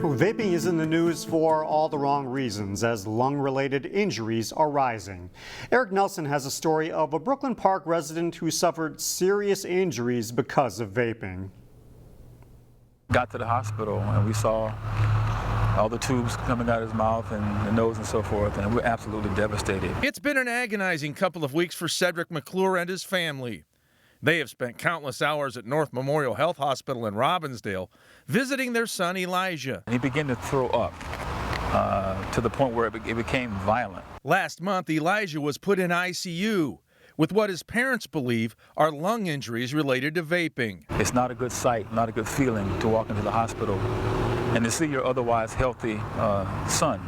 Vaping is in the news for all the wrong reasons as lung-related injuries are rising. Eric Nelson has a story of a Brooklyn Park resident who suffered serious injuries because of vaping. Got to the hospital and we saw all the tubes coming out of his mouth and the nose and so forth, and we're absolutely devastated. It's been an agonizing couple of weeks for Cedric McClure and his family. They have spent countless hours at North Memorial Health Hospital in Robbinsdale visiting their son Elijah. And he began to throw up to the point where it became violent. Last month, Elijah was put in ICU with what his parents believe are lung injuries related to vaping. It's not a good sight, not a good feeling to walk into the hospital and to see your otherwise healthy son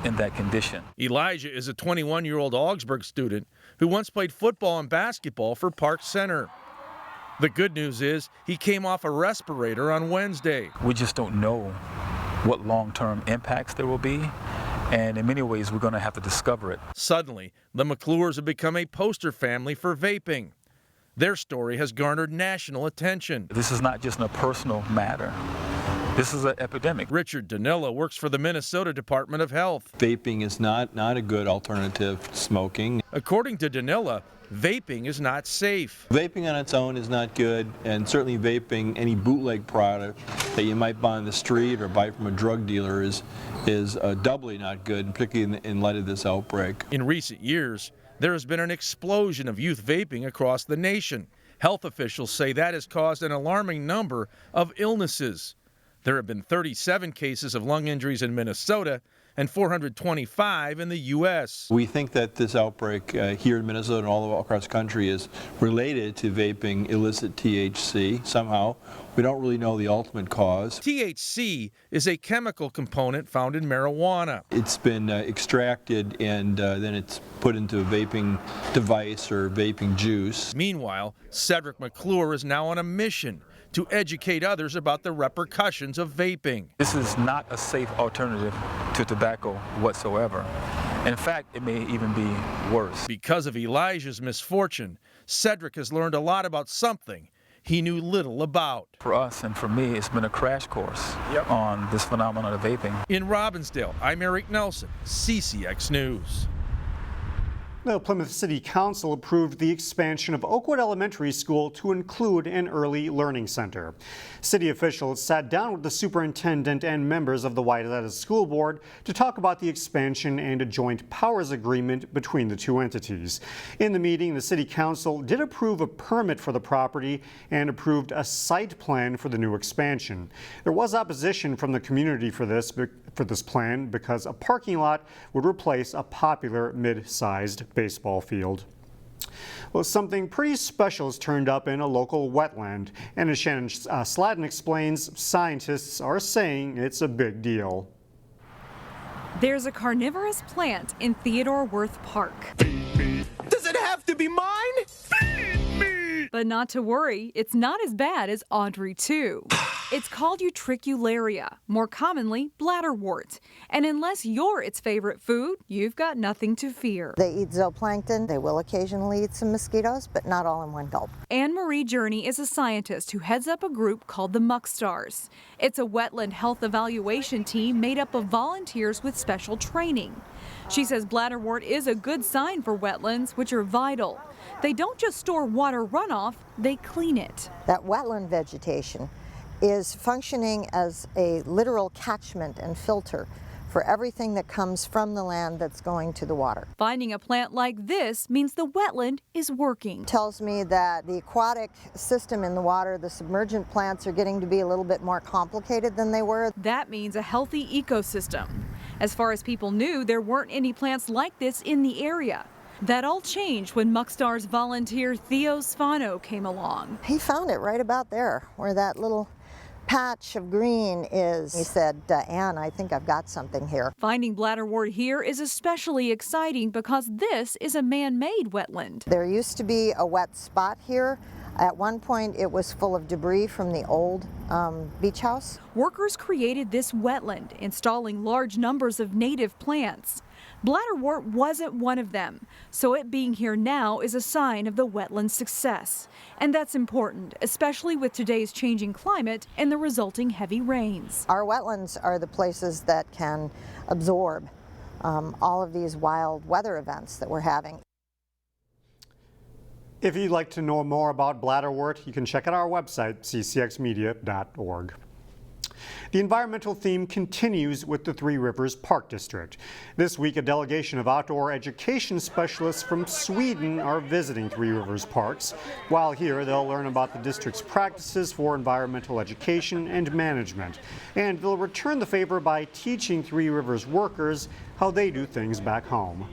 in that condition. Elijah is a 21-year-old Augsburg student who once played football and basketball for Park Center. The good news is he came off a respirator on Wednesday. We just don't know what long-term impacts there will be, and in many ways we're going to have to discover it. Suddenly, the McClures have become a poster family for vaping. Their story has garnered national attention. This is not just a personal matter. This is an epidemic. Richard Danilla works for the Minnesota Department of Health. Vaping is not a good alternative to smoking. According to Danilla, vaping is not safe. Vaping on its own is not good, and certainly vaping any bootleg product that you might buy on the street or buy from a drug dealer is doubly not good, particularly in light of this outbreak. In recent years, there has been an explosion of youth vaping across the nation. Health officials say that has caused an alarming number of illnesses. There have been 37 cases of lung injuries in Minnesota and 425 in the U.S. We think that this outbreak here in Minnesota and all across the country is related to vaping illicit THC somehow. We don't really know the ultimate cause. THC is a chemical component found in marijuana. It's been extracted and then it's put into a vaping device or vaping juice. Meanwhile, Cedric McClure is now on a mission to educate others about the repercussions of vaping. This is not a safe alternative to tobacco whatsoever. In fact, it may even be worse. Because of Elijah's misfortune, Cedric has learned a lot about something he knew little about. For us and for me, it's been a crash course on this phenomenon of vaping. In Robbinsdale, I'm Eric Nelson, CCX News. The Plymouth City Council approved the expansion of Oakwood Elementary School to include an early learning center. City officials sat down with the superintendent and members of the Wetlands School Board to talk about the expansion and a joint powers agreement between the two entities. In the meeting, the City Council did approve a permit for the property and approved a site plan for the new expansion. There was opposition from the community for this plan because a parking lot would replace a popular mid-sized baseball field. Well, something pretty special has turned up in a local wetland, and as Shannon Sladden explains, scientists are saying it's a big deal. There's a carnivorous plant in Theodore Worth Park. Does it have to be mine? But not to worry, it's not as bad as Audrey 2. It's called Utricularia, more commonly bladderwort. And unless you're its favorite food, you've got nothing to fear. They eat zooplankton. They will occasionally eat some mosquitoes, but not all in one gulp. Anne-Marie Journey is a scientist who heads up a group called the Muck Stars. It's a wetland health evaluation team made up of volunteers with special training. She says bladderwort is a good sign for wetlands, which are vital. They don't just store water runoff, they clean it. That wetland vegetation is functioning as a literal catchment and filter for everything that comes from the land that's going to the water. Finding a plant like this means the wetland is working. Tells me that the aquatic system in the water, the submergent plants, are getting to be a little bit more complicated than they were. That means a healthy ecosystem. As far as people knew, there weren't any plants like this in the area. That all changed when Muckstars volunteer Theo Sfano came along. He found it right about there, where that little patch of green is. He said, Anne, I think I've got something here. Finding bladderwort here is especially exciting because this is a man-made wetland. There used to be a wet spot here. At one point, it was full of debris from the old beach house. Workers created this wetland, installing large numbers of native plants. Bladderwort wasn't one of them, so it being here now is a sign of the wetland's success. And that's important, especially with today's changing climate and the resulting heavy rains. Our wetlands are the places that can absorb all of these wild weather events that we're having. If you'd like to know more about Bladderwort, you can check out our website, ccxmedia.org. The environmental theme continues with the Three Rivers Park District. This week, a delegation of outdoor education specialists from Sweden are visiting Three Rivers Parks. While here, they'll learn about the district's practices for environmental education and management. And they'll return the favor by teaching Three Rivers workers how they do things back home.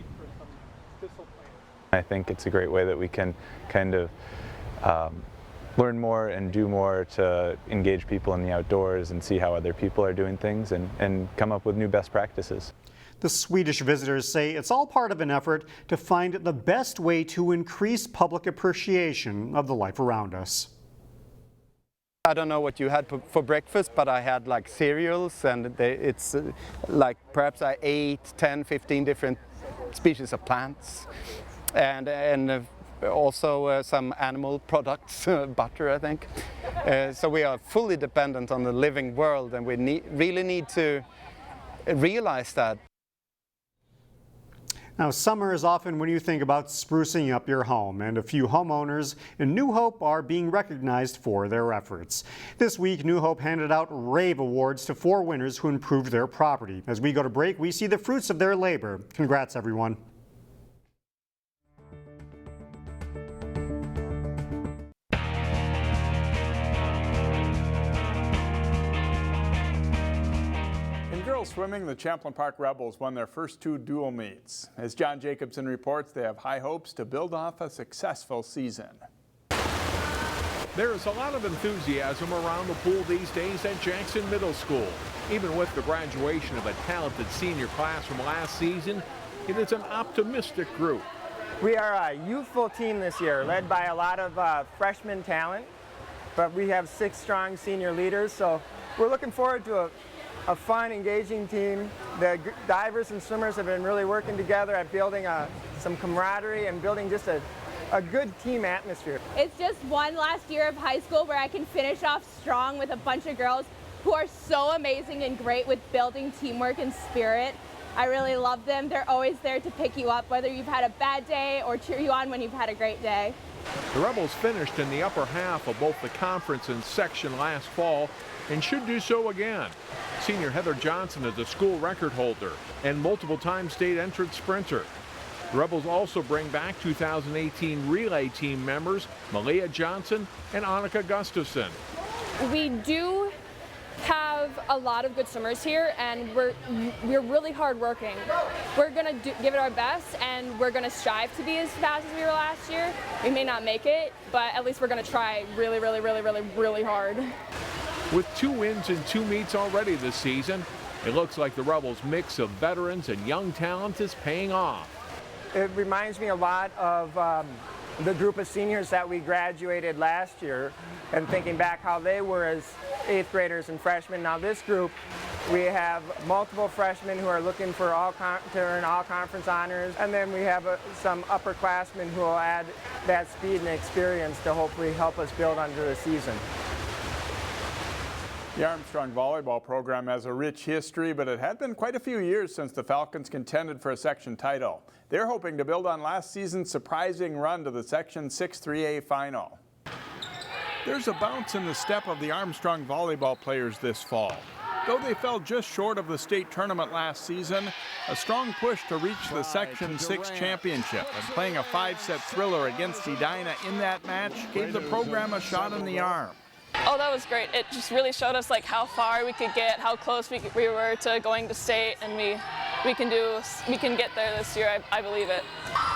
I think it's a great way that we can kind of learn more and do more to engage people in the outdoors and see how other people are doing things and come up with new best practices. The Swedish visitors say it's all part of an effort to find the best way to increase public appreciation of the life around us. I don't know what you had for breakfast, but I had like cereals, and it's like perhaps I ate 10, 15 different species of plants, and also some animal products, butter, I think. So we are fully dependent on the living world, and we really need to realize that. Now, summer is often when you think about sprucing up your home, and a few homeowners in New Hope are being recognized for their efforts. This week, New Hope handed out RAVE awards to 4 winners who improved their property. As we go to break, we see the fruits of their labor. Congrats, everyone. Swimming, the Champlin Park Rebels won their first 2 dual meets. As John Jacobson reports, they have high hopes to build off a successful season. There is a lot of enthusiasm around the pool these days at Jackson Middle School. Even with the graduation of a talented senior class from last season, it is an optimistic group. We are a youthful team this year, led by a lot of freshman talent, but we have 6 strong senior leaders, so we're looking forward to a fun, engaging team. The divers and swimmers have been really working together at building some camaraderie and building just a good team atmosphere. It's just one last year of high school where I can finish off strong with a bunch of girls who are so amazing and great with building teamwork and spirit. I really love them. They're always there to pick you up, whether you've had a bad day or cheer you on when you've had a great day. The Rebels finished in the upper half of both the conference and section last fall and should do so again. Senior Heather Johnson is a school record holder and multiple-time state entrance sprinter. The Rebels also bring back 2018 relay team members Malia Johnson and Annika Gustafson. We do have a lot of good swimmers here, and we're really hard working. We're gonna give it our best, and we're gonna strive to be as fast as we were last year. We may not make it, but at least we're gonna try really, really, really, really, really hard. With 2 wins and 2 meets already this season, it looks like the Rebels' mix of veterans and young talent is paying off. It reminds me a lot of the group of seniors that we graduated last year, and thinking back how they were as 8th graders and freshmen. Now this group, we have multiple freshmen who are looking for to earn all conference honors, and then we have some upperclassmen who will add that speed and experience to hopefully help us build under the season. The Armstrong volleyball program has a rich history, but it had been quite a few years since the Falcons contended for a section title. They're hoping to build on last season's surprising run to the Section 6-3A final. There's a bounce in the step of the Armstrong volleyball players this fall. Though they fell just short of the state tournament last season, a strong push to reach the Section 6 championship and playing a 5-set thriller against Edina in that match gave the program a shot in the arm. Oh, that was great. It just really showed us like how far we could get, how close we were to going to state, and we can get there this year. I believe it.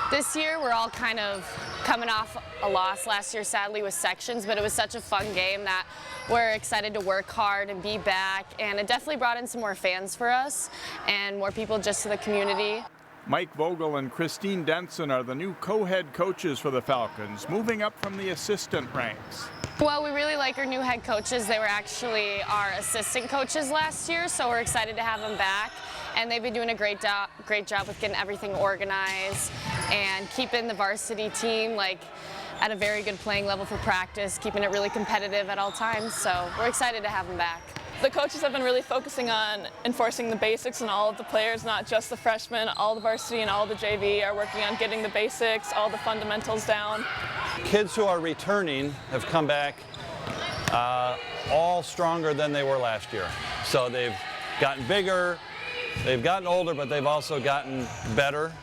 This year we're all kind of coming off a loss last year, sadly, with sections, but it was such a fun game that we're excited to work hard and be back, and it definitely brought in some more fans for us and more people just to the community. Mike Vogel and Christine Denson are the new co-head coaches for the Falcons, moving up from the assistant ranks. Well, we really like our new head coaches. They were actually our assistant coaches last year, so we're excited to have them back. and they've been doing a great job with getting everything organized and keeping the varsity team at a very good playing level for practice, keeping it really competitive at all times. So we're excited to have them back. The coaches have been really focusing on enforcing the basics, and all of the players, not just the freshmen, all the varsity and all the JV are working on getting the basics, all the fundamentals down. Kids who are returning have come back all stronger than they were last year. So they've gotten bigger, they've gotten older, but they've also gotten better.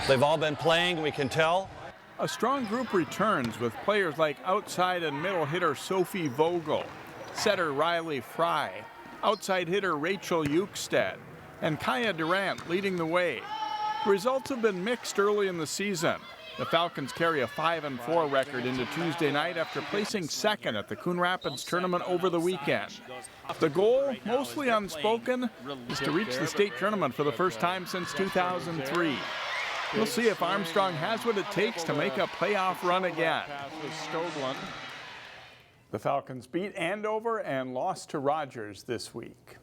They've all been playing, we can tell. A strong group returns with players like outside and middle hitter Sophie Vogel, setter Riley Fry, outside hitter Rachel Eukstead, and Kaya Durant leading the way. Results have been mixed early in the season. The Falcons carry a 5-4 record into Tuesday night after placing second at the Coon Rapids tournament over the weekend. The goal, mostly unspoken, is to reach the state tournament for the first time since 2003. We'll see if Armstrong has what it takes to make a playoff run again. The Falcons beat Andover and lost to Rogers this week.